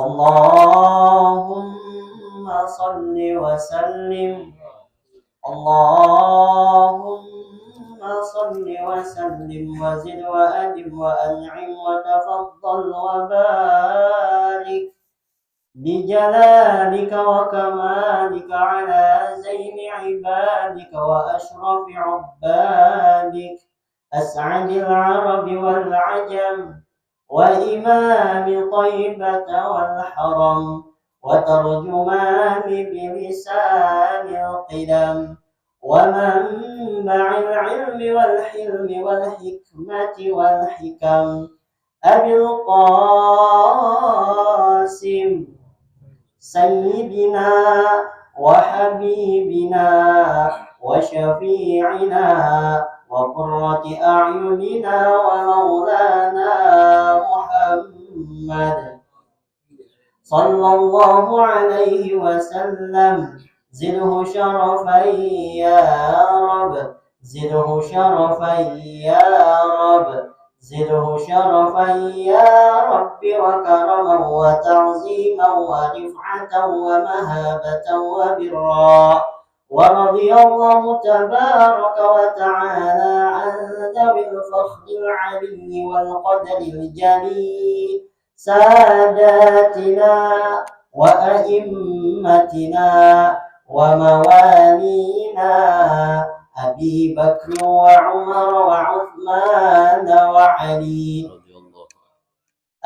اللهم صل وسلم اللهم صل وسلم وزد وأدم وأنعم وتفضل وبارك بجلالك وكمالك على زين عبادك وأشرف عبادك أسعد العرب والعجم وإمام طيبة والحرم وترجمان بلسان القدم ومنبع العلم والحلم والحكمة والحكم أبي القاسم سيدنا وحبيبنا وشفيعنا وقرة أعيننا ومولانا محمد صلى الله عليه وسلم زده شرفا يا رب زده شرفا يا رب زده شرفا يا رب وكرما وتعظيما ورفعة ومهابة وبرا ورضي الله تبارك وتعالى عن ذوي الفخر العلي والقدر الجليل ساداتنا وأئمتنا وموالينا أبي بكر وعمر وعثمان وعلي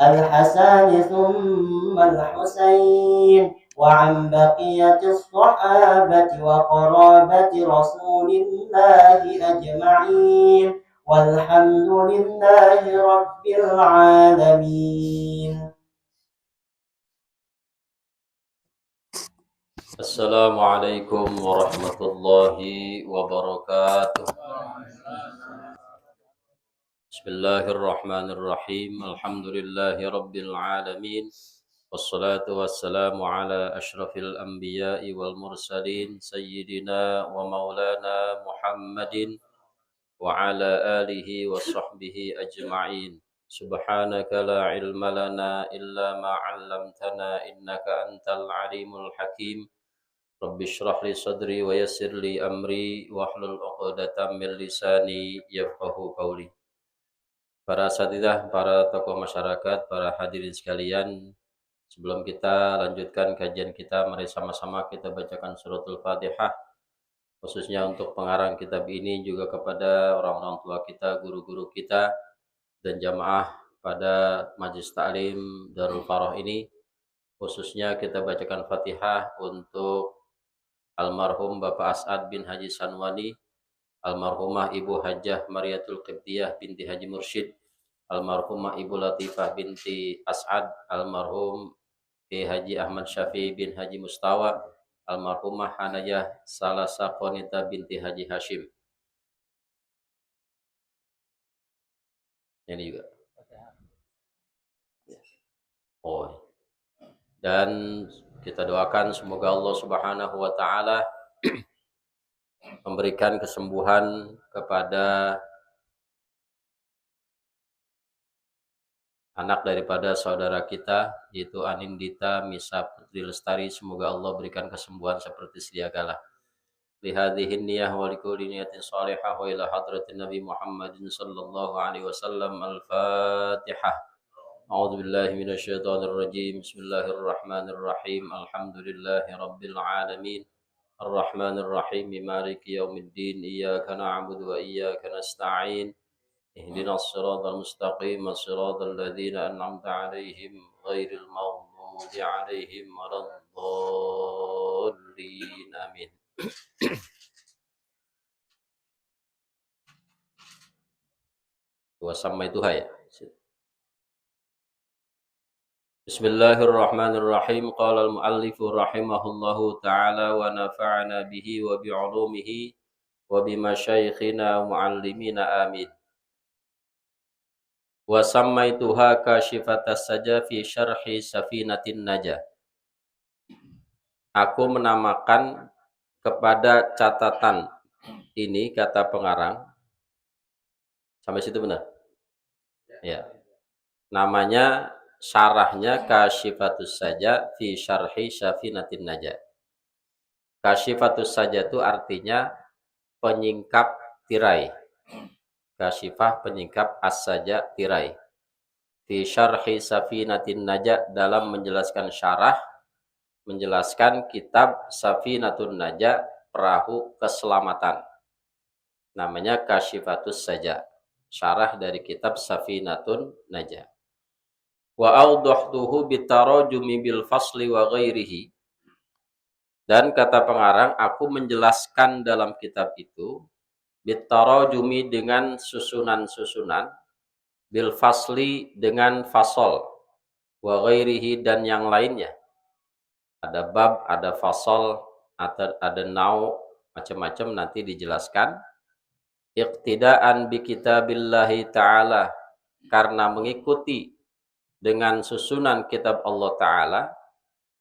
الحسن ثم الحسين وعن بقية الصحابة وقرابة رسول الله أجمعين والحمد لله رب العالمين. Assalamualaikum warahmatullahi wabarakatuh. Bismillahirrahmanirrahim. Alhamdulillahi rabbil alamin. Wassalatu wassalamu ala ashrafil anbiya'i wal mursalin sayyidina wa maulana Muhammadin wa ala alihi wa sahbihi ajma'in. Subhanaka la ilma lana illa ma 'allamtana innaka antal alimul hakim. Rabbi shrah li sadri wa yassir li amri wahlul 'uqdatam min lisani yafqahu qawli. Para asatidzah, para tokoh masyarakat, para hadirin sekalian, sebelum kita lanjutkan kajian kita, mari sama-sama kita bacakan suratul Fatihah, khususnya untuk pengarang kitab ini, juga kepada orang-orang tua kita, guru-guru kita, dan jamaah pada Majelis Ta'lim Darul Faroh ini. Khususnya kita bacakan Fatihah untuk almarhum Bapak As'ad bin Haji Sanwani, almarhumah Ibu Hajjah Mariatul Qibtiyah binti Haji Mursyid, almarhumah Ibu Latifah binti As'ad, almarhum Haji Ahmad Syafi'i bin Haji Mustawa, almarhumah Hanayah Salasa Qonita binti Haji Hashim. Ini juga. Oh. Dan kita doakan semoga Allah Subhanahu wa taala memberikan kesembuhan kepada anak daripada saudara kita, yaitu Anindita Misa Putri Lestari. Semoga Allah berikan kesembuhan seperti sedia kala. Lihadhihi niyah wa likulli niyatin salihah wa ila hadratin Nabi Muhammadin sallallahu alaihi wasallam. Al-Fatihah. A'udzu billahi minasyaitonir rajim. Bismillahirrahmanirrahim. Alhamdulillahi rabbil alamin. Arrahmanir rahim. Maliki yaumiddin. Iyyaka na'budu wa iyyaka nasta'in. Ihdinas siratal mustaqim. Shiratal ladzina an'amta 'alaihim ghairil maghdubi 'alaihim waladdallin. Amin. Wa sammaituha ya. Bismillahirrahmanirrahim. Qala al-muallifu rahimahullahu ta'ala wa nafa'ana bihi wa bi'ulumihi wa bimasyayikhina muallimina amin. Wa sammaituha kashifatas saja fi syarhi safinatin najah. Aku menamakan kepada catatan ini, kata pengarang. Sampai situ benar? Ya. Namanya syarahnya Kasyifatus Saja fi syarhi Syafinatin Najah. Kasyifatus Saja itu artinya penyingkap tirai. Kasyifah penyingkap as-saja tirai. Fi syarhi Safinatin Najah dalam menjelaskan syarah, menjelaskan kitab Safinatun Najah, perahu keselamatan. Namanya Kasyifatus Saja. Syarah dari kitab Safinatun Najah. Wa awdahtuhu bitarajumi bil fasli wa ghairihi. Dan kata pengarang, aku menjelaskan dalam kitab itu bitarajumi dengan susunan-susunan, bil fasli dengan fasol, wa ghairihi dan yang lainnya. Ada bab, ada fasol, ada nau, macam-macam nanti dijelaskan. Iqtidaan bi kitabillahi ta'ala, karena mengikuti dengan susunan kitab Allah Ta'ala,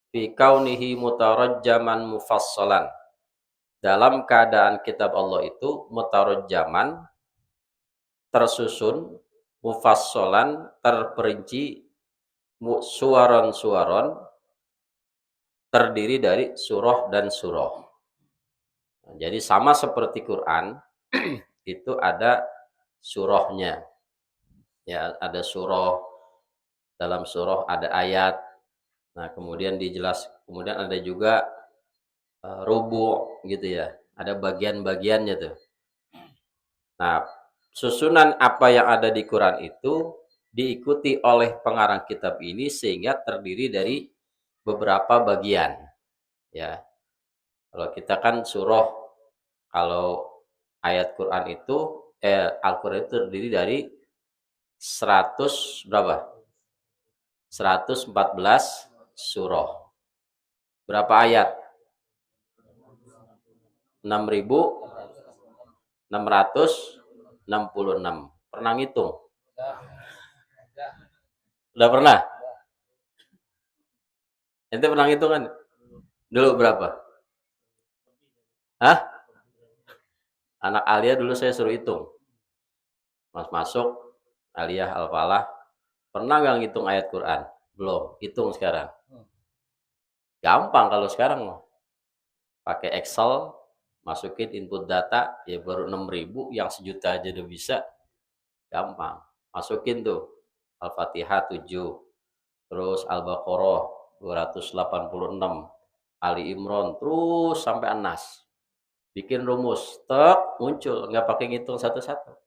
fi kaunihi mutarajjaman mufassalan, dalam keadaan kitab Allah itu mutarajjaman, tersusun, mufassalan, terperinci, suwaron-suwaron, terdiri dari surah dan surah. Jadi sama seperti Quran, itu ada surahnya. Ya, ada surah, dalam surah ada ayat. Nah, kemudian kemudian ada juga rubu gitu ya. Ada bagian-bagiannya tuh. Nah, susunan apa yang ada di Quran itu diikuti oleh pengarang kitab ini sehingga terdiri dari beberapa bagian. Ya. Kalau kita kan surah, kalau ayat Quran itu Al-Quran itu terdiri dari 100 berapa? 114 surah. Berapa ayat? 6.666. Pernah ngitung? Udah pernah? Ente pernah ngitung kan? Dulu berapa? Hah? Anak Alia dulu saya suruh hitung. Mas masuk, Alia, Al-Falah. Pernah gak ngitung ayat Quran? Belum, hitung sekarang. Gampang kalau sekarang loh. Pakai Excel, masukin input data, ya baru 6.000, yang 1.000.000 aja udah bisa. Gampang. Masukin tuh Al-Fatihah 7, terus Al-Baqarah 286, Ali Imran, terus sampai An-Nas. Bikin rumus, tek, muncul, nggak pakai ngitung satu-satu.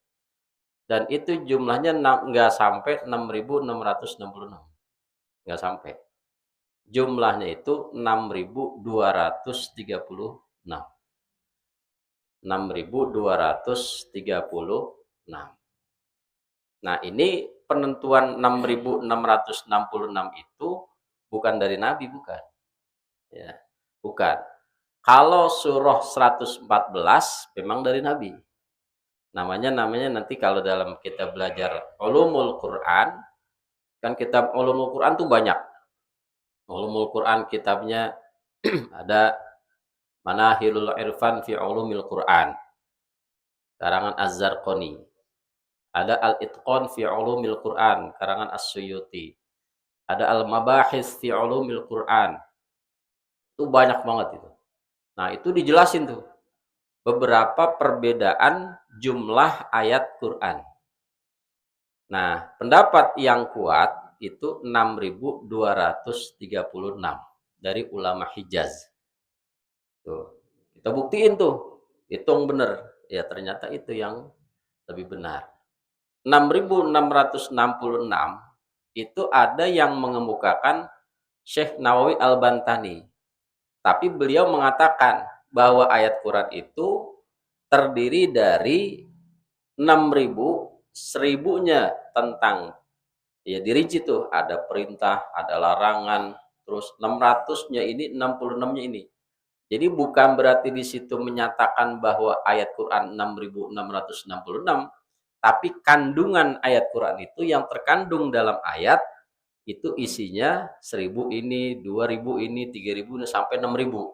Dan itu jumlahnya nggak sampai 6.666. Nggak sampai. Jumlahnya itu 6.236. 6.236. Nah, ini penentuan 6.666 itu bukan dari Nabi, bukan. Ya, bukan. Kalau surah 114 memang dari Nabi. Namanya nanti kalau dalam kita belajar Ulumul Quran, kan kitab Ulumul Quran tuh banyak. Ulumul Quran kitabnya ada Manahilul Irfan fi Ulumil Quran, karangan Az-Zarqani. Ada Al-Itqan fi Ulumil Quran, karangan As-Suyuti. Ada Al-Mabahis fi Ulumil Quran. Itu banyak banget itu. Nah, itu dijelasin tuh beberapa perbedaan jumlah ayat Quran. Nah, pendapat yang kuat itu 6.236 dari ulama Hijaz. Tuh, kita buktiin tuh, hitung bener. Ya, ternyata itu yang lebih benar. 6.666 itu ada yang mengemukakan Syekh Nawawi Al-Bantani. Tapi beliau mengatakan bahwa ayat Quran itu terdiri dari 6.000, 1.000-nya tentang, ya dirinci tuh, ada perintah, ada larangan, terus 600-nya ini, 66-nya ini. Jadi bukan berarti di situ menyatakan bahwa ayat Quran 6.666, tapi kandungan ayat Quran itu yang terkandung dalam ayat itu isinya 1.000 ini, 2.000 ini, 3.000 sampai 6.000.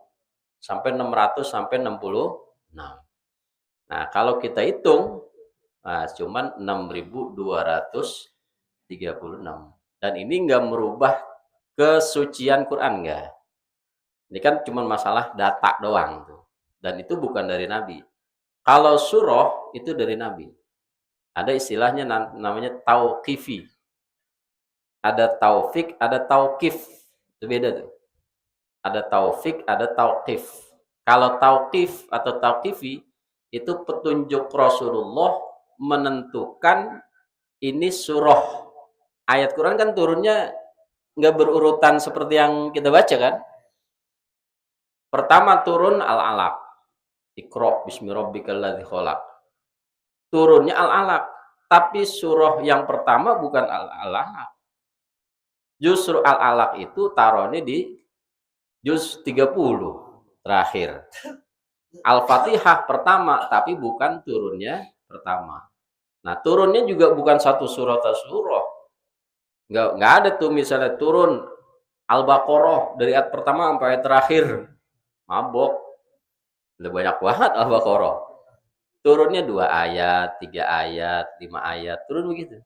Sampai 600 sampai 66. Nah, kalau kita hitung cuman 6.236. Dan ini nggak merubah kesucian Quran, nggak. Ini kan cuma masalah data doang tuh. Dan itu bukan dari Nabi. Kalau surah itu dari Nabi. Ada istilahnya namanya tauqifi. Ada taufik, ada tauqif. Itu beda tuh. Ada taufik, ada tauqif. Kalau tauqif atau tauqifi itu petunjuk Rasulullah menentukan ini surah. Ayat Quran kan turunnya nggak berurutan seperti yang kita baca kan. Pertama turun Al-Alaq. Iqra bismi rabbikal ladzi khalaq. Turunnya Al-Alaq. Tapi surah yang pertama bukan Al-Alaq. Justru Al-Alaq itu taruhnya di juz 30 terakhir. Al-Fatihah pertama, tapi bukan turunnya pertama. Nah, turunnya juga bukan satu surah atau surah. Nggak ada tuh misalnya turun Al-Baqarah dari ayat pertama sampai ayat terakhir. Mabok. Udah banyak banget Al-Baqarah. Turunnya 2 ayat, 3 ayat, 5 ayat, turun begitu.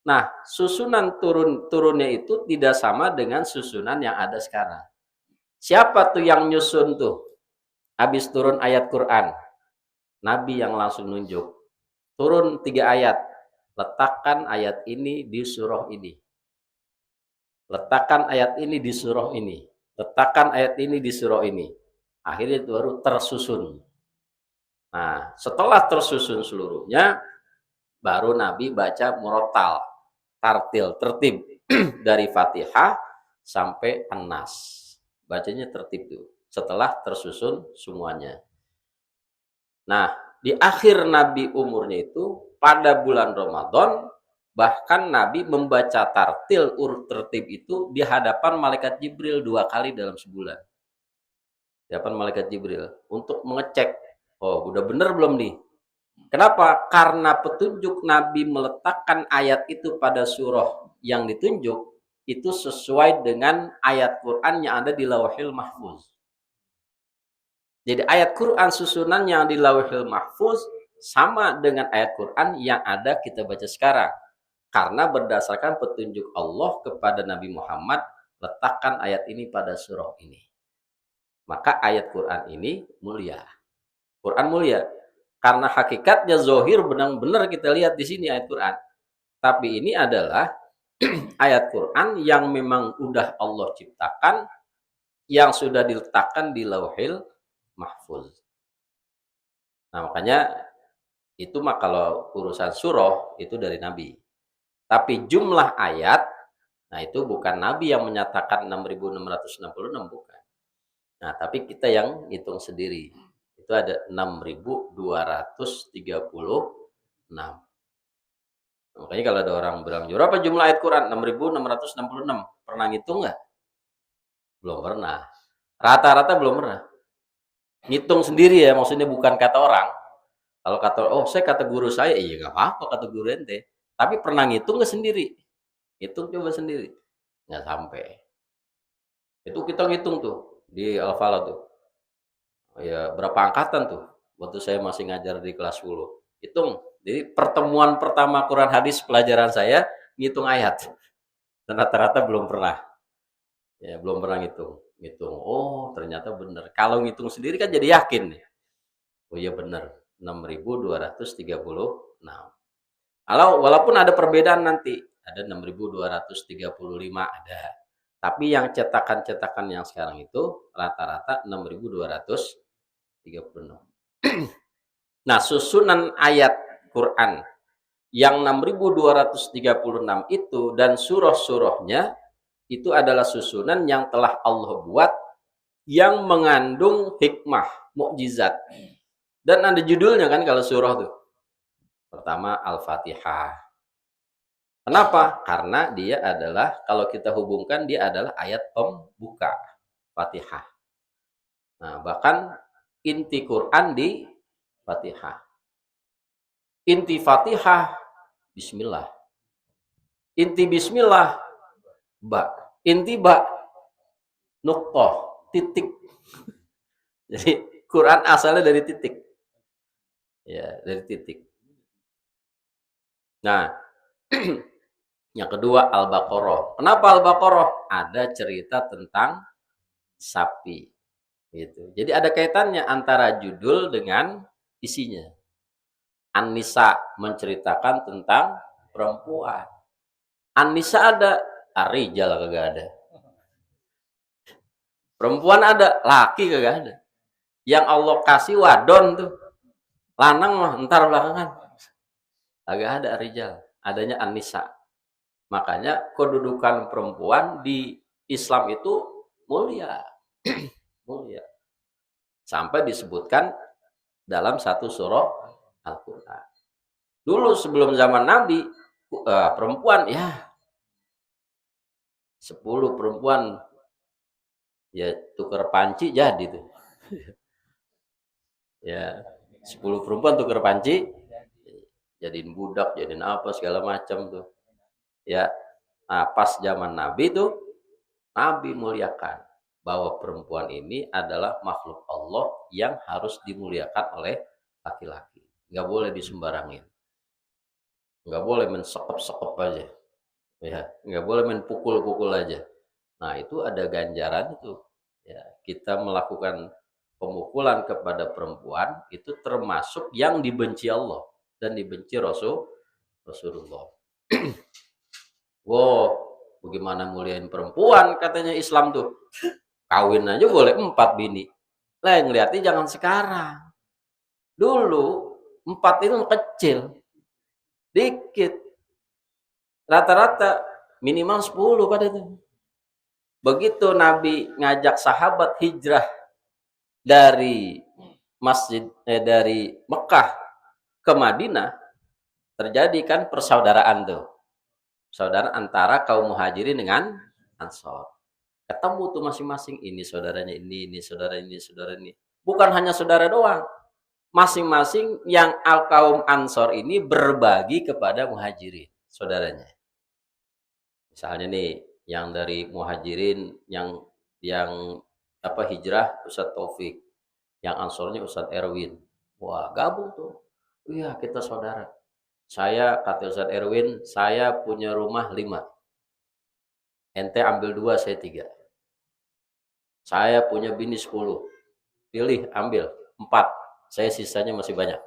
Nah, susunan turunnya itu tidak sama dengan susunan yang ada sekarang. Siapa tuh yang nyusun tuh? Habis turun ayat Quran. Nabi yang langsung nunjuk. Turun 3 ayat. Letakkan ayat ini di surah ini. Letakkan ayat ini di surah ini. Letakkan ayat ini di surah ini. Akhirnya itu baru tersusun. Nah, setelah tersusun seluruhnya, baru Nabi baca murattal, tartil, tertib dari Fatihah sampai An-Nas. Bacanya tertib tuh. Setelah tersusun semuanya. Nah, di akhir Nabi umurnya itu pada bulan Ramadan, bahkan Nabi membaca tartil urut tertib itu di hadapan malaikat Jibril 2 kali dalam sebulan. Di hadapan malaikat Jibril untuk mengecek, oh udah bener belum nih? Kenapa? Karena petunjuk Nabi meletakkan ayat itu pada surah yang ditunjuk itu sesuai dengan ayat Quran yang ada di Lauhil Mahfuz. Jadi ayat Quran susunan yang di Lauhil Mahfuz sama dengan ayat Quran yang ada kita baca sekarang. Karena berdasarkan petunjuk Allah kepada Nabi Muhammad, letakkan ayat ini pada surah ini. Maka ayat Quran ini mulia. Quran mulia. Karena hakikatnya zohir benar-benar kita lihat di sini ayat Quran. Tapi ini adalah ayat Quran yang memang udah Allah ciptakan, yang sudah diletakkan di Lauhil Mahfuz. Nah, makanya itu mah kalau urusan surah itu dari Nabi. Tapi jumlah ayat, nah itu bukan Nabi yang menyatakan 6.666, bukan. Nah, tapi kita yang hitung sendiri. Itu ada 6.236. Makanya kalau ada orang bilang, berapa jumlah ayat Quran? 6.666. Pernah ngitung nggak? Belum pernah. Rata-rata belum pernah. Ngitung sendiri ya, maksudnya bukan kata orang. Kalau kata, oh saya kata guru saya, iya nggak apa-apa kata guru ente. Tapi pernah ngitung nggak sendiri? Hitung coba sendiri. Nggak sampai. Itu kita ngitung tuh di Al-Falah tuh. Ya berapa angkatan tuh? Waktu saya masih ngajar di kelas 10. Hitung. Jadi pertemuan pertama Quran hadis pelajaran saya ngitung ayat. Dan rata-rata belum pernah. Ya, belum pernah ngitung. Oh, ternyata benar. Kalau ngitung sendiri kan jadi yakin. Oh iya benar. 6.236. Walaupun ada perbedaan nanti. Ada 6.235 ada. Tapi yang cetakan-cetakan yang sekarang itu rata-rata 6.236. Nah, susunan ayat Quran yang 6.236 itu dan surah-surahnya itu adalah susunan yang telah Allah buat yang mengandung hikmah, mukjizat. Dan ada judulnya kan kalau surah tuh. Pertama Al-Fatihah. Kenapa? Karena dia adalah, kalau kita hubungkan, dia adalah ayat pembuka Fatihah. Nah, bahkan inti Quran di Fatihah. Inti Fatihah, Bismillah. Inti Bismillah, ba. Inti ba, nuqtoh, titik. Jadi Quran asalnya dari titik. Ya, dari titik. Nah, Yang kedua Al-Baqarah. Kenapa Al-Baqarah? Ada cerita tentang sapi. Gitu. Jadi ada kaitannya antara judul dengan isinya. An-Nisa menceritakan tentang perempuan. An-Nisa ada, Ar-Rijal kagak ada. Perempuan ada, laki kagak ada. Yang Allah kasih wadon tuh. Lanang mah entar belakangan. Kagak ada Ar-Rijal, adanya An-Nisa. Makanya kedudukan perempuan di Islam itu mulia. Mulia. Sampai disebutkan dalam satu surah Al-Quran. Dulu sebelum zaman Nabi, perempuan ya 10 perempuan ya tukar panci jadi tuh. Ya 10 perempuan tukar panci jadiin budak, jadiin apa segala macam tuh. Ya, nah pas zaman Nabi tuh Nabi muliakan bahwa perempuan ini adalah makhluk Allah yang harus dimuliakan oleh laki-laki. Nggak boleh disembarangin. Nggak boleh mensekep-sekep aja. Ya, nggak boleh main pukul-pukul aja. Nah, itu ada ganjaran itu. Ya, kita melakukan pemukulan kepada perempuan itu termasuk yang dibenci Allah dan dibenci Rasulullah. Wow, bagaimana muliain perempuan katanya Islam tuh. Kawin aja boleh 4 bini. Lah ngeliatnya jangan sekarang. Dulu 4 itu kecil. Dikit. Rata-rata minimal 10 pada itu. Begitu Nabi ngajak sahabat hijrah dari dari Mekah ke Madinah, terjadi kan persaudaraan tuh. Saudara antara kaum muhajirin dengan ansor. Ketemu tuh masing-masing, ini saudaranya ini saudara ini, saudara ini. Bukan hanya saudara doang. Masing-masing yang kaum ansor ini berbagi kepada muhajirin, saudaranya. Misalnya nih, yang dari muhajirin yang hijrah Ustadz Taufik, yang ansornya Ustadz Erwin. Wah, gabung tuh. Iya, kita saudara. Saya kata Ustadz Erwin, saya punya rumah 5. Ente ambil 2, saya 3. Saya punya bini 10. Pilih, ambil 4. Saya sisanya masih banyak.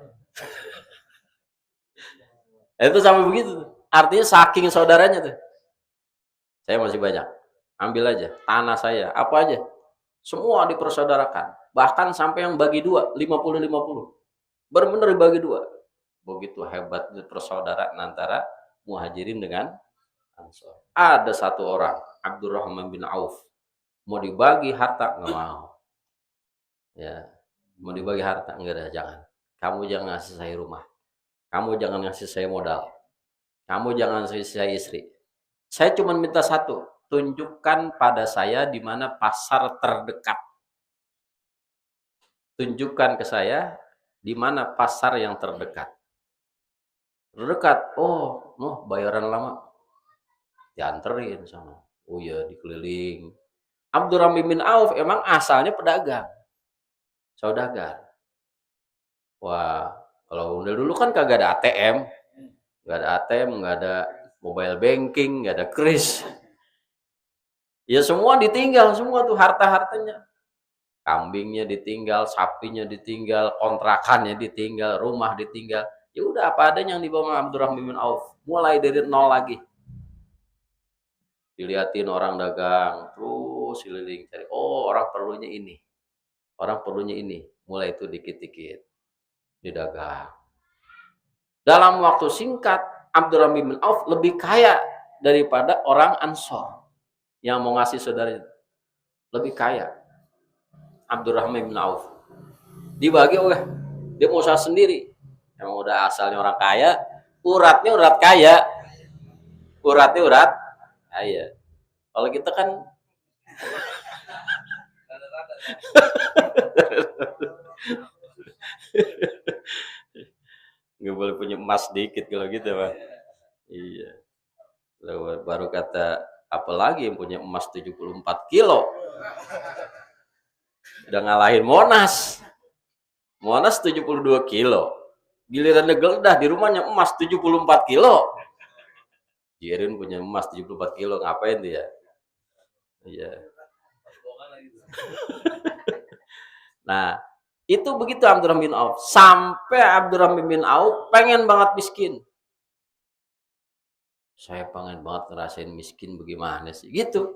Itu sampai begitu. Artinya saking saudaranya tuh. Saya masih banyak. Ambil aja. Tanah saya, apa aja. Semua dipersaudarakan. Bahkan sampai yang bagi 2, 50-50. Benar-benar dibagi 2. Begitu hebat persaudaraan antara muhajirin dengan ansor. Ada satu orang, Abdurrahman bin Auf, mau dibagi harta nggak mau. Ya, mau dibagi harta enggak ada, jangan. Kamu jangan ngasih saya rumah. Kamu jangan ngasih saya modal. Kamu jangan ngasih saya istri. Saya cuma minta satu, tunjukkan pada saya di mana pasar terdekat. Tunjukkan ke saya di mana pasar yang terdekat. Terdekat, oh, bayaran lama. Dianterin sana. Oh ya, dikeliling. Abdurrahman bin Auf emang asalnya pedagang. Saudagar. Wah, kalau dulu kan kagak ada ATM. Nggak ada ATM, nggak ada mobile banking, nggak ada kris. Ya semua ditinggal, semua tuh harta-hartanya. Kambingnya ditinggal, sapinya ditinggal, kontrakannya ditinggal, rumah ditinggal. Ya udah apa adanya yang dibawa Abdurrahman bin Auf. Mulai dari nol lagi. Dilihatin orang dagang, terus keliling cari. Oh, orang perlunya ini. Orang perlunya ini. Mulai itu dikit-dikit didagang. Dalam waktu singkat, Abdurrahman bin Auf lebih kaya daripada orang Ansor yang mau ngasih saudara. Lebih kaya. Abdurrahman bin Auf. Dibagi oleh dia mau usaha sendiri. Yang udah asalnya orang kaya, uratnya urat kaya. Uratnya urat kaya. Kalau kita kan nggak boleh punya emas dikit kalau gitu, Pak. Iya. Baru kata apalagi yang punya emas 74 kilo. Udah ngalahin Monas. Monas 72 kilo. Giliran geledah di rumahnya emas 74 kilo. Jirin punya emas 74 kilo, ngapain dia? Iya. Nah, itu begitu Abdurrahman bin Auf. Sampai Abdurrahman bin Auf pengen banget miskin. Saya pengen banget ngerasain miskin bagaimana sih? Gitu.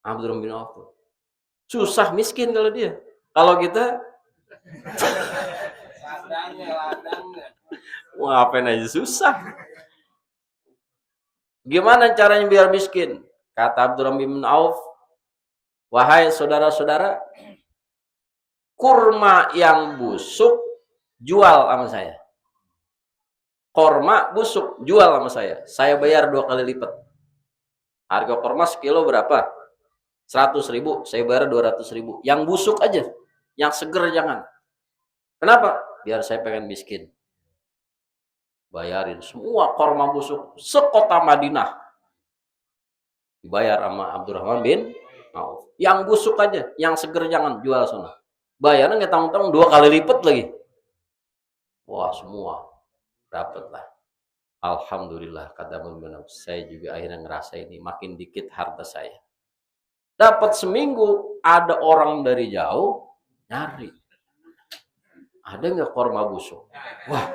Abdurrahman bin Auf. Susah miskin kalau dia. Kalau kita mau ngapain aja susah. Gimana caranya biar miskin? Kata Abdurrahman bin Auf, wahai saudara-saudara, kurma yang busuk jual sama saya. Kurma busuk jual sama saya. Saya bayar 2 kali lipat. Harga kurma sekilo berapa? 100.000, saya bayar 200.000. Yang busuk aja, yang seger jangan. Kenapa? Biar saya pengen miskin. Bayarin semua kurma busuk sekota Madinah. Dibayar sama Abdurrahman bin Auf. Yang busuk aja, yang seger jangan, jual sana. Bayarnya nggak tanggung-tanggung 2 kali lipat lagi. Wah, semua dapatlah. Alhamdulillah, kata Ibnu, saya juga akhirnya ngerasa ini makin dikit harta saya. Dapat seminggu, ada orang dari jauh nyari. Ada nggak kurma busuk? Wah.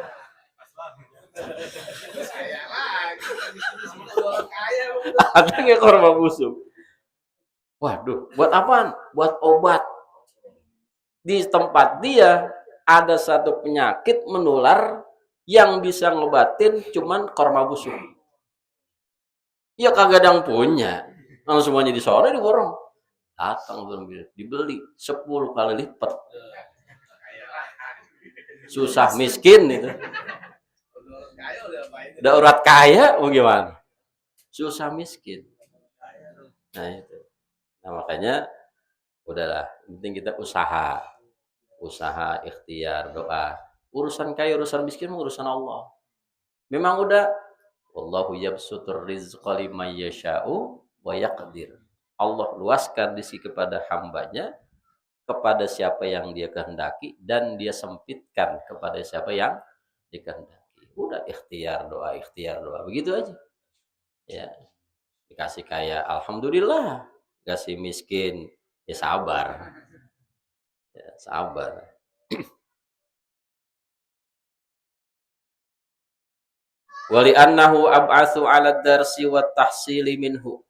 Ada nggak kurma busuk? Waduh, buat apaan? Buat obat. Di tempat dia ada satu penyakit menular yang bisa ngobatin cuman kurma busuk. Ya kagak ada yang punya. Langsung semuanya di sore diborong. Datang dibeli 10 kali lipat. Susah miskin itu. Udah urat kaya mau gimana? Susah miskin. Nah itu. Nah makanya udahlah, penting kita usaha, ikhtiar, doa. Urusan kaya, urusan miskin, urusan Allah. Memang udah, wallahu yabsutur rizqa liman yasha'u wa yaqdir. Allah luaskan rezeki kepada hambanya, kepada siapa yang dia kehendaki, dan dia sempitkan kepada siapa yang dikehendaki. Udah ikhtiar doa, begitu aja. Ya, dikasih kaya, alhamdulillah. Dikasih miskin, ya sabar. Ya, sabar. Wali annahu ab'atsu 'ala darsi wa tahsili minhu.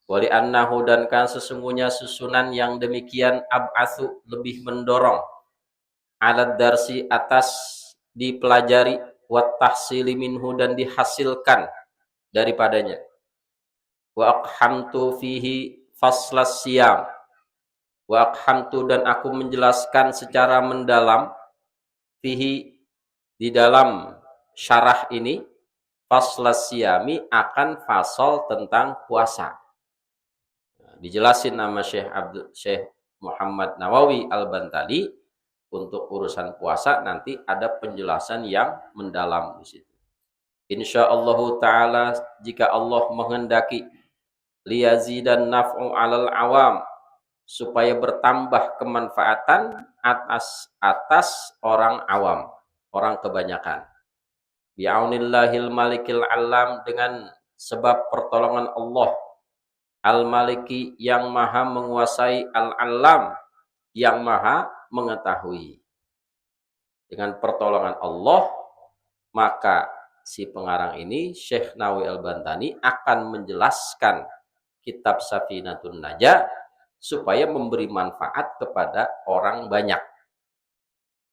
Wali annahu, dan kan sesungguhnya susunan yang demikian ab'atsu lebih mendorong 'ala darsi atas dipelajari wa tahsili minhu dan dihasilkan daripadanya. Wa aqhamtu fihi faslas siyam. Wa aqhamtu, dan aku menjelaskan secara mendalam fihi, di dalam syarah ini, faslas siyami, akan fasal tentang puasa. Dijelasin nama Syekh Muhammad Nawawi Al-Bantali untuk urusan puasa, nanti ada penjelasan yang mendalam di situ. Insyaallah taala, jika Allah menghendaki, liyazidan naf'u 'alal awam, supaya bertambah kemanfaatan atas orang awam, orang kebanyakan. Bi'aunillahil malikil alam, dengan sebab pertolongan Allah al-maliki, yang maha menguasai, al-alam, yang maha mengetahui. Dengan pertolongan Allah, maka si pengarang ini, Syekh Nawawi Al-Bantani, akan menjelaskan kitab Safinatun Najah supaya memberi manfaat kepada orang banyak.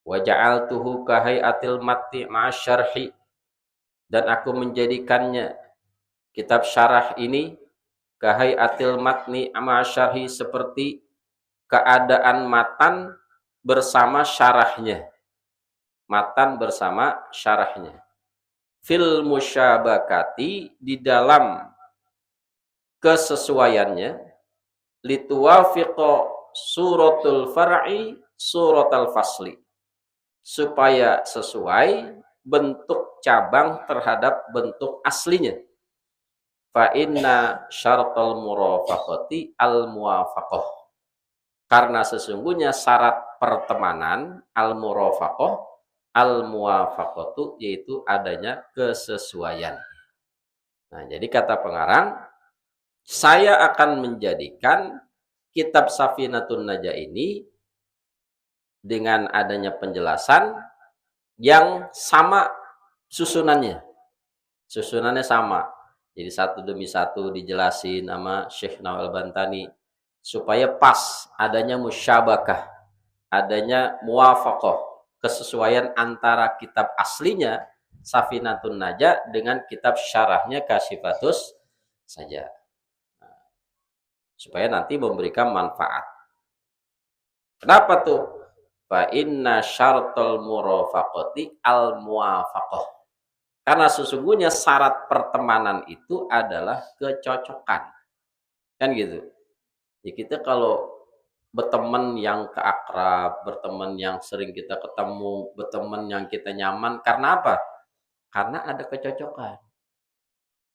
Wa ja'altuhu kahai'atil matti ma'asyarhi, dan aku menjadikannya, kitab syarah ini, kahai'atil matni ma'asyarhi, seperti keadaan matan bersama syarahnya. Matan bersama syarahnya. Fil musyabakati, di dalam kesesuaiannya, lituwafiqo suratul far'i suratul fasli, supaya sesuai bentuk cabang terhadap bentuk aslinya. Fa inna syaratul murafaqati al muwafaqah, karena sesungguhnya syarat pertemanan al murafaqah Al-muwafaqatu yaitu adanya kesesuaian. Nah, jadi kata pengarang, saya akan menjadikan kitab Safinatun Najah ini dengan adanya penjelasan yang sama susunannya. Susunannya sama. Jadi satu demi satu dijelasin sama Syekh Nawal Bantani supaya pas adanya musyabakah, adanya muwafaqah, kesesuaian antara kitab aslinya Safinatun Najah dengan kitab syarahnya Kasyifatus saja. Supaya nanti memberikan manfaat. Kenapa tuh? Fa inna syartul murafaqati al muwafaqah. Karena sesungguhnya syarat pertemanan itu adalah kecocokan. Kan gitu. Ya kita kalau berteman yang keakrab, berteman yang sering kita ketemu, berteman yang kita nyaman, karena apa? Karena ada kecocokan.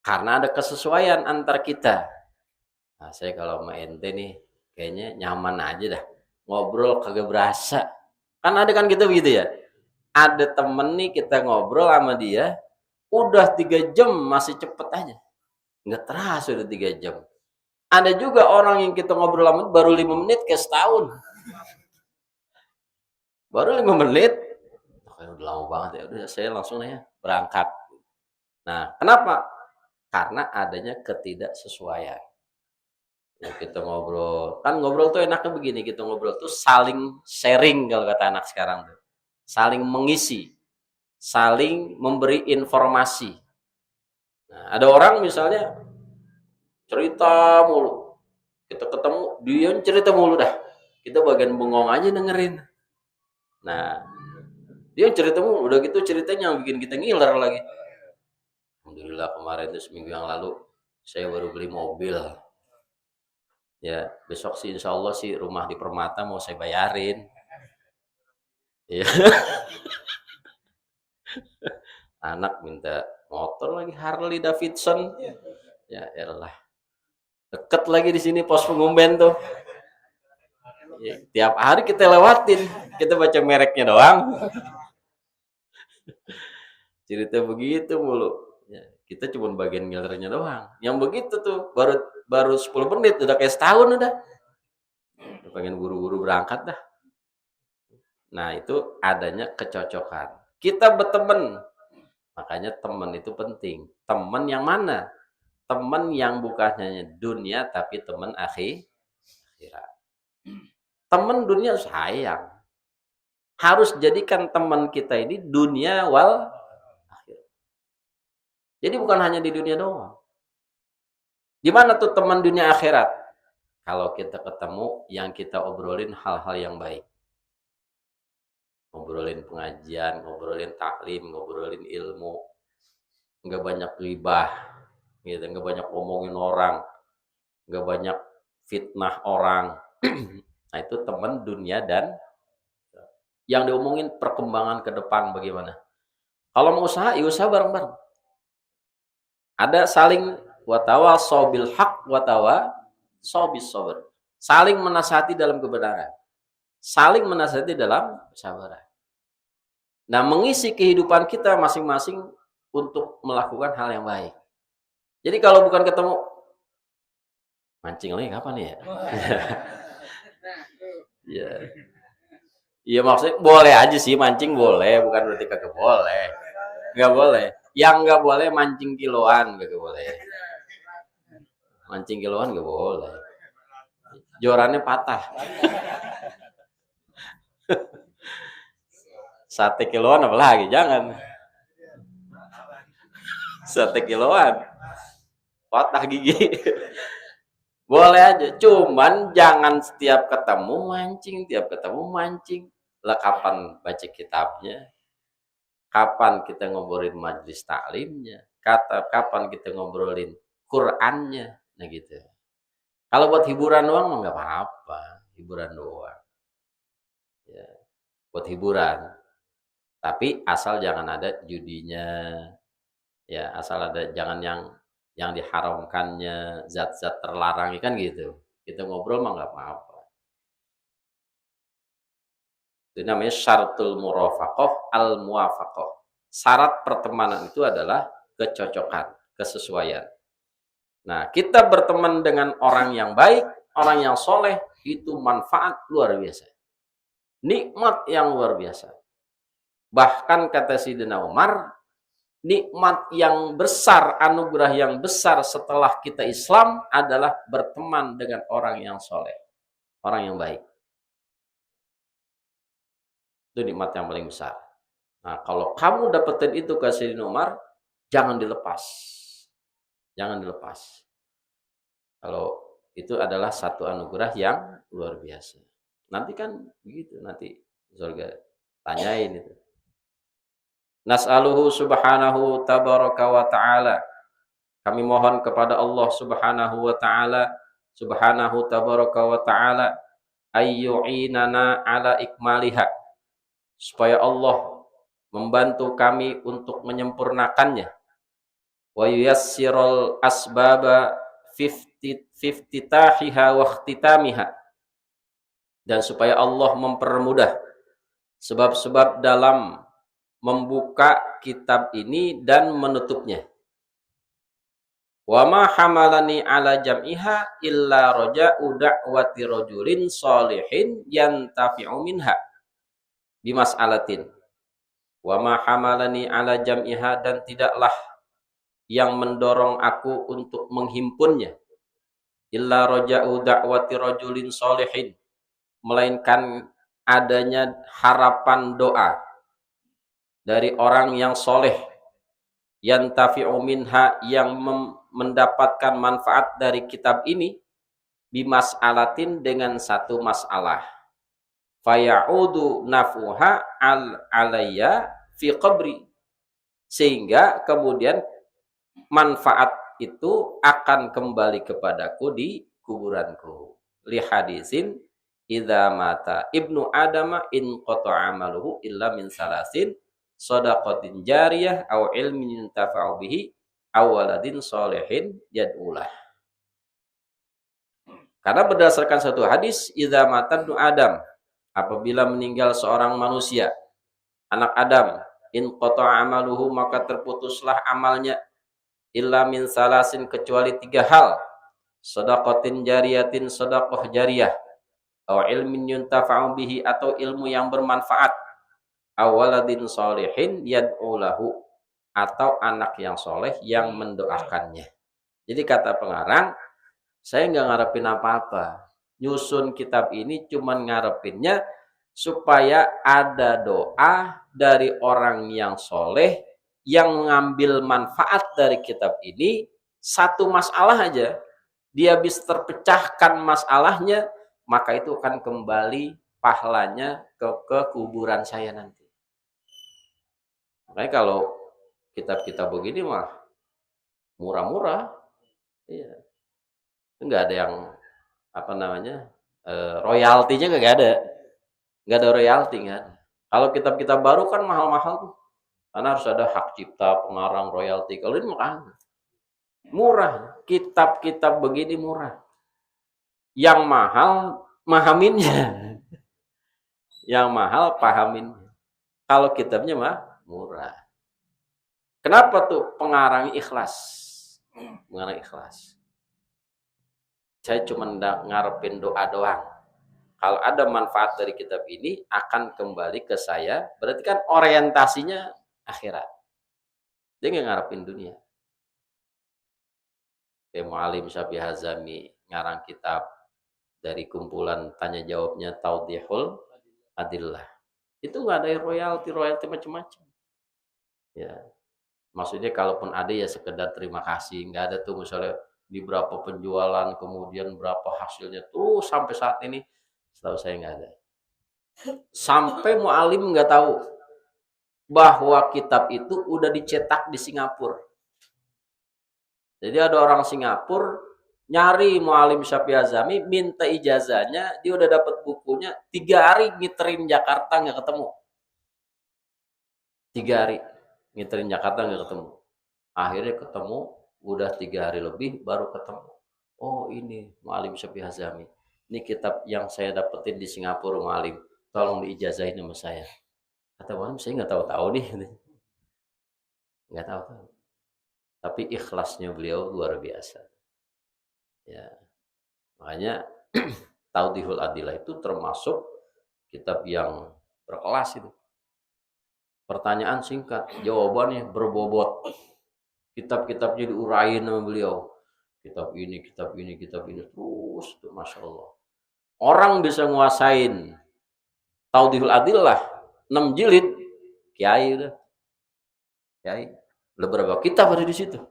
Karena ada kesesuaian antar kita. Nah, saya kalau sama ente nih, kayaknya nyaman aja dah. Ngobrol kagak berasa. Kan ada kan gitu begitu ya. Ada temen nih kita ngobrol sama dia, udah 3 jam masih cepet aja. Nggak terasa udah 3 jam. Ada juga orang yang kita ngobrol sama baru 5 menit kayak setahun. Baru 5 menit, udah lama banget ya. Udah saya langsung ya berangkat. Nah, kenapa? Karena adanya ketidaksesuaian. Ya, kita ngobrol. Kan ngobrol tuh enaknya begini, kita ngobrol tuh saling sharing kalau kata anak sekarang tuh. Saling mengisi, saling memberi informasi. Nah, ada orang misalnya cerita mulu. Kita ketemu, dia cerita mulu dah. Kita bagian bengong aja dengerin. Nah, dia cerita mulu. Udah gitu ceritanya yang bikin kita ngiler lagi. Alhamdulillah kemarin itu seminggu yang lalu saya baru beli mobil. Ya, besok sih insya Allah sih rumah di Permata mau saya bayarin. Ya. Anak minta motor lagi Harley Davidson. Ya elah. Deket lagi di sini pos pengumben tuh. Ya, tiap hari kita lewatin, kita baca mereknya doang. Cerita begitu mulu. Ya, kita cuma bagian ngilernya doang. Yang begitu tuh baru 10 menit udah kayak setahun udah. Udah pengen buru-buru berangkat dah. Nah, itu adanya kecocokan. Kita berteman. Makanya teman itu penting. Teman yang mana? Teman yang bukan hanya dunia tapi teman akhirat. Teman dunia sayang. Harus jadikan teman kita ini dunia wal akhirat. Jadi bukan hanya di dunia doang. Di mana tuh teman dunia akhirat? Kalau kita ketemu yang kita obrolin hal-hal yang baik. Ngobrolin pengajian, ngobrolin taklim, ngobrolin ilmu. Enggak banyak ghibah, gitu, enggak banyak ngomongin orang, enggak banyak fitnah orang. Nah, itu teman dunia dan yang diomongin perkembangan ke depan bagaimana. Kalau mau usaha, ya usaha bareng-bareng. Ada saling watawasaw bil haq watawasaw bis sabr. Saling menasihati dalam kebenaran. Saling menasihati dalam kesabaran. Nah, mengisi kehidupan kita masing-masing untuk melakukan hal yang baik. Jadi kalau bukan ketemu mancing lagi kapan ya? Ya. Iya maksudnya boleh aja sih mancing boleh, bukan berarti kagak boleh. Enggak boleh. Yang enggak boleh mancing kiloan kagak boleh. Mancing kiloan enggak boleh. Jorannya patah. Sate kiloan apalagi jangan. Sate kiloan. Patah gigi. Boleh aja, cuman jangan setiap ketemu mancing. Lah kapan baca kitabnya? Kapan kita ngobrolin majelis taklimnya? Kapan kita ngobrolin Qur'annya? Nah gitu. Kalau buat hiburan doang mah nggak apa-apa, hiburan doang. Ya, buat hiburan. Tapi asal jangan ada judinya. Ya, asal ada jangan yang diharamkannya, zat-zat terlarang kan gitu. Kita ngobrol mah nggak apa-apa. Itu namanya syaratul murafaqah al-muwafaqah. Syarat pertemanan itu adalah kecocokan, kesesuaian. Nah, kita berteman dengan orang yang baik, orang yang soleh, itu manfaat luar biasa. Nikmat yang luar biasa. Bahkan kata Sayyidina Umar, nikmat yang besar, anugerah yang besar setelah kita Islam adalah berteman dengan orang yang soleh, orang yang baik. Itu nikmat yang paling besar. Nah, kalau kamu dapetin itu ke Sayyidina Umar, jangan dilepas. Jangan dilepas. Kalau itu adalah satu anugerah yang luar biasa. Nanti kan begitu, nanti surga tanyain itu. Nas'aluhu subhanahu tabaraka wa ta'ala. Kami mohon kepada Allah subhanahu wa ta'ala, subhanahu tabaraka wa ta'ala, ayyu'inana ala ikmaliha. Supaya Allah membantu kami untuk menyempurnakannya. Wa yuyassirul asbaba fiftitahiha wa ikhtitamiha. Dan supaya Allah mempermudah sebab-sebab dalam membuka kitab ini dan menutupnya. Wa ma hamalani ala jam'iha illa raja'u da'wati rajulin shalihin yantafi'u minha bimas'alatin. Wa ma hamalani ala jam'iha, dan tidaklah yang mendorong aku untuk menghimpunnya illa raja'u da'wati rajulin shalihin, melainkan adanya harapan doa dari orang yang soleh, yantafi'u minha, yang mendapatkan manfaat dari kitab ini, bimas'alatin, dengan satu masalah, faya'udu nafuha alayya fi qabri, sehingga kemudian manfaat itu akan kembali kepadaku di kuburanku. Li hadisin idza mata ibnu adama in qata'a amaluhu illa min salasin, shadaqatin jariyah aw ilmin yuntafa'u bihi aw waladin sholihin yad'ulah. Karena berdasarkan satu hadis, idza mata ibnu adam, apabila meninggal seorang manusia, anak Adam, in qata'a amaluhu, maka terputuslah amalnya, illa min salasin, kecuali 3 hal, shadaqatin jariyatin, sedekah jariyah, aw ilmin yuntafa'u bihi, atau ilmu yang bermanfaat, awaladin sholihin yad'ulahu, atau anak yang soleh yang mendoakannya. Jadi kata pengarang, saya nggak ngarepin apa-apa, nyusun kitab ini cuman ngarepinnya supaya ada doa dari orang yang soleh yang mengambil manfaat dari kitab ini. Satu masalah aja dia bisa terpecahkan masalahnya, maka itu akan kembali pahalanya ke kuburan saya nanti. Makanya kalau kitab-kitab begini mah murah-murah, iya, nggak ada yang apa namanya, royaltinya nggak ada royalti, nggak ada. Kalau kitab-kitab baru kan mahal-mahal tuh, karena harus ada hak cipta, pengarang, royalti. Kalau ini mah murah, kitab-kitab begini murah. Yang mahal mahaminnya, yang mahal pahaminnya. Kalau kitabnya mah murah. Kenapa tuh? Pengarang ikhlas, mengarang ikhlas. Saya cuma ngarepin doa doang. Kalau ada manfaat dari kitab ini akan kembali ke saya, berarti kan orientasinya akhirat. Dia nggak ngarepin dunia. Kayak Mu'alim Syafi'i Hazami ngarang kitab dari kumpulan tanya jawabnya Tawdihul Adillah. Itu nggak ada royalti macam-macam. Ya, maksudnya kalaupun ada ya sekedar terima kasih, nggak ada tuh misalnya di berapa penjualan, kemudian berapa hasilnya tuh sampai saat ini, setahu saya nggak ada. Sampai Mu'alim nggak tahu bahwa kitab itu udah dicetak di Singapura. Jadi ada orang Singapura nyari Mu'alim Syafi'i Hazami, minta ijazahnya, dia udah dapat bukunya, 3 hari ngiterin Jakarta nggak ketemu. 3 hari ngiterin Jakarta nggak ketemu. Akhirnya ketemu, udah 3 hari lebih baru ketemu. Oh ini Mu'alim Syafi'i Hazami. Ini kitab yang saya dapetin di Singapura, Mu'alim. tolong diijazahin sama saya. Kata orang, saya nggak tahu-tahu nih, nggak tahu-tahu. Tapi ikhlasnya beliau luar biasa. Ya, makanya Tawdihul Adillah itu termasuk kitab yang berkelas itu. Pertanyaan singkat, jawabannya berbobot. Kitab-kitabnya diuraiin sama beliau. Kitab ini, kitab ini, kitab ini. Terus, tuh, Masya Allah. Orang bisa nguasain Tawdihul Adillah 6 jilid, kiai udah. Kiai. Udah berapa kitab ada di situ?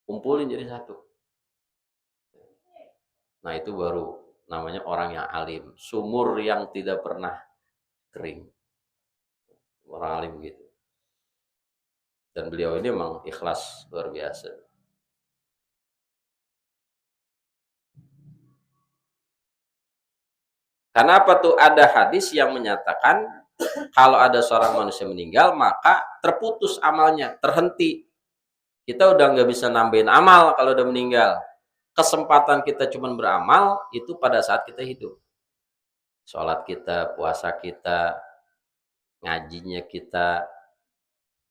Kumpulin jadi satu. Nah, itu baru namanya orang yang alim. Sumur yang tidak pernah kering. Orang alim gitu. Dan beliau ini memang ikhlas luar biasa. Karena apa tuh? Ada hadis yang menyatakan kalau ada seorang manusia meninggal maka terputus amalnya, terhenti. Kita udah nggak bisa nambahin amal kalau udah meninggal. Kesempatan kita cuma beramal itu pada saat kita hidup. Sholat kita, puasa kita, ngajinya kita,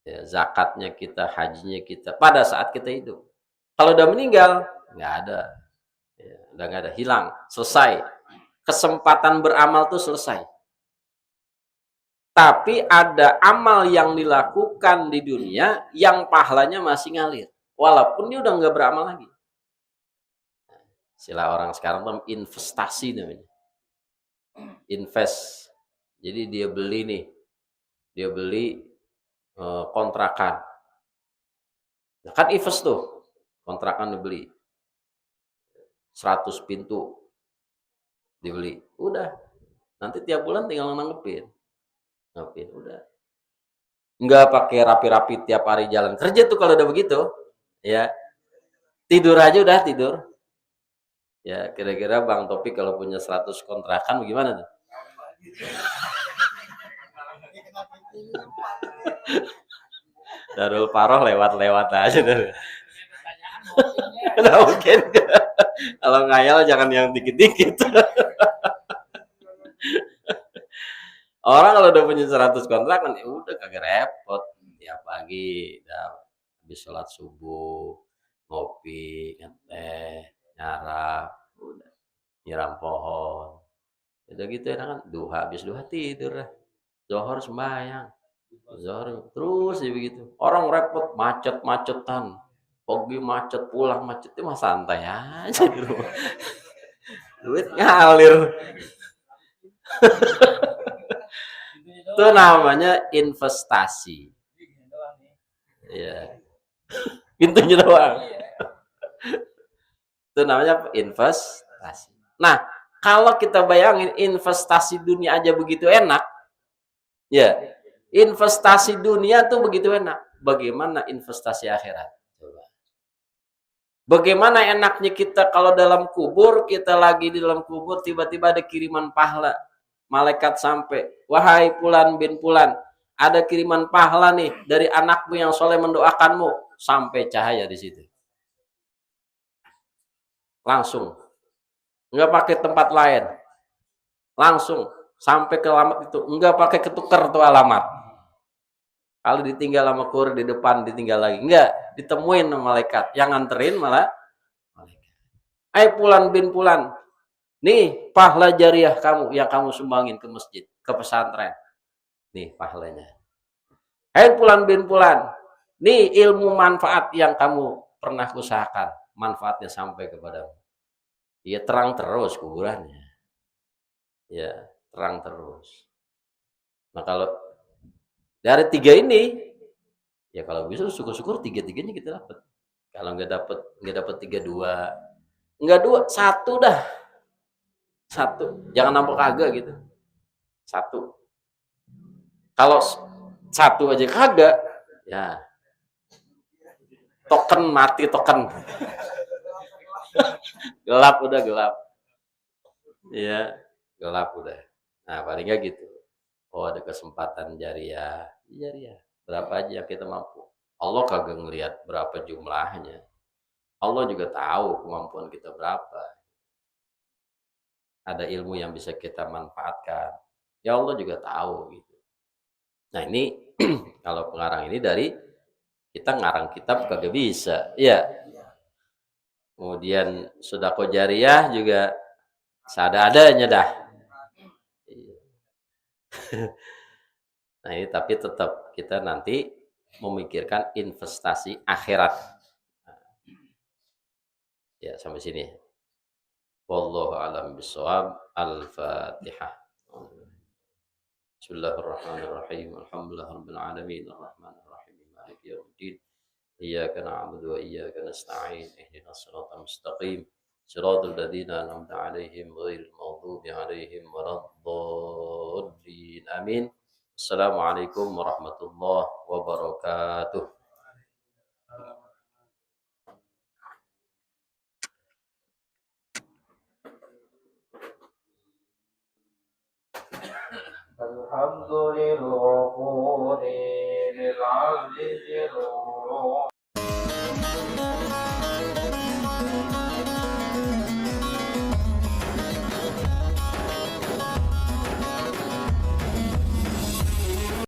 ya, zakatnya kita, hajinya kita, pada saat kita hidup. Kalau udah meninggal, nggak ada. Ya, udah nggak ada, hilang, selesai. Kesempatan beramal tuh selesai. Tapi ada amal yang dilakukan di dunia yang pahalanya masih ngalir. Walaupun dia udah nggak beramal lagi. Istilah orang sekarang tuh investasi namanya. Invest. Jadi dia beli nih. Dia beli kontrakan. Nah, kan invest tuh. Kontrakan dibeli. 100 pintu. Dibeli. Udah. Nanti tiap bulan tinggal nanggepin. Nanggepin. Udah. Nggak pakai rapi-rapi tiap hari jalan kerja tuh kalau udah begitu. Ya. Tidur aja udah tidur. Ya, kira-kira Bang Topik kalau punya 100 kontrakan bagaimana tuh? Darul Paroh lewat-lewat aja tuh. Nggak mungkin. Kalau ngayal jangan yang dikit-dikit. Orang kalau udah punya 100 kontrakan ya udah kagak repot. Tiap pagi udah habis sholat subuh, ngopi, teh, nyarap, udah nyiram pohon, udah gitu ya kan, duha habis duha tidur lah, zohor sembahyang, zohor terus ya begitu. Orang repot macet-macetan, pagi macet pulang macet itu mah santai aja di rumah, duit ngalir. Itu namanya investasi. Ya, pintunya doang. Itu namanya investasi. Nah, kalau kita bayangin investasi dunia aja begitu enak, ya, investasi dunia tuh begitu enak. Bagaimana investasi akhirat? Coba. Bagaimana enaknya kita kalau dalam kubur, kita lagi di dalam kubur, tiba-tiba ada kiriman pahala. Malaikat sampai, wahai Fulan bin Fulan, ada kiriman pahala nih dari anakmu yang soleh mendoakanmu, sampai cahaya di situ. Langsung, nggak pakai tempat lain, langsung sampai ke alamat itu, nggak pakai ketukar tuh alamat. Kalau ditinggal sama kurir di depan ditinggal lagi, nggak, ditemuin sama malaikat, yang nganterin malah malaikat. Hai Fulan bin Fulan, nih pahala jariah kamu yang kamu sumbangin ke masjid, ke pesantren, nih pahalanya. Hai Fulan bin Fulan, nih ilmu manfaat yang kamu pernah usahakan, manfaatnya sampai kepadamu. Ya terang terus kuburannya. Ya terang terus. Nah kalau dari 3 ini, ya kalau bisa syukur-syukur 3-3-nya kita dapat. Kalau nggak dapat 3, 2, nggak 2, 1 dah. 1, jangan nampak kagak gitu. 1. Kalau 1 aja kagak, ya token mati token. Gelap udah gelap. Ya, gelap udah. Nah, paling nggak gitu. Oh, ada kesempatan jariah. Jariah. Berapa aja yang kita mampu. Allah kagak ngelihat berapa jumlahnya. Allah juga tahu kemampuan kita berapa. Ada ilmu yang bisa kita manfaatkan. Ya Allah juga tahu gitu. Nah ini kalau pengarang ini dari kita ngarang kitab kagak bisa. Ya. Kemudian sedekah jariyah juga seadanya dah. Nah ini tapi tetap kita nanti memikirkan investasi akhirat. Ya sampai sini. Wallahu a'lam bishawab. Al-Fatihah. Bismillahirrahmanirrahim. Alhamdulillahirabbil alamin. Arrahmanir rahim. Maliki yaumiddin. Iyyaka na'budu wa iyyaka nasta'in. Ihdinas siratal mustaqim. Siratal ladzina an'amta 'alaihim ghairil maghdubi 'alaihim waladdallin. Amin. Assalamualaikum warahmatullahi wabarakatuh. الحمد للغفور للعبد الجرور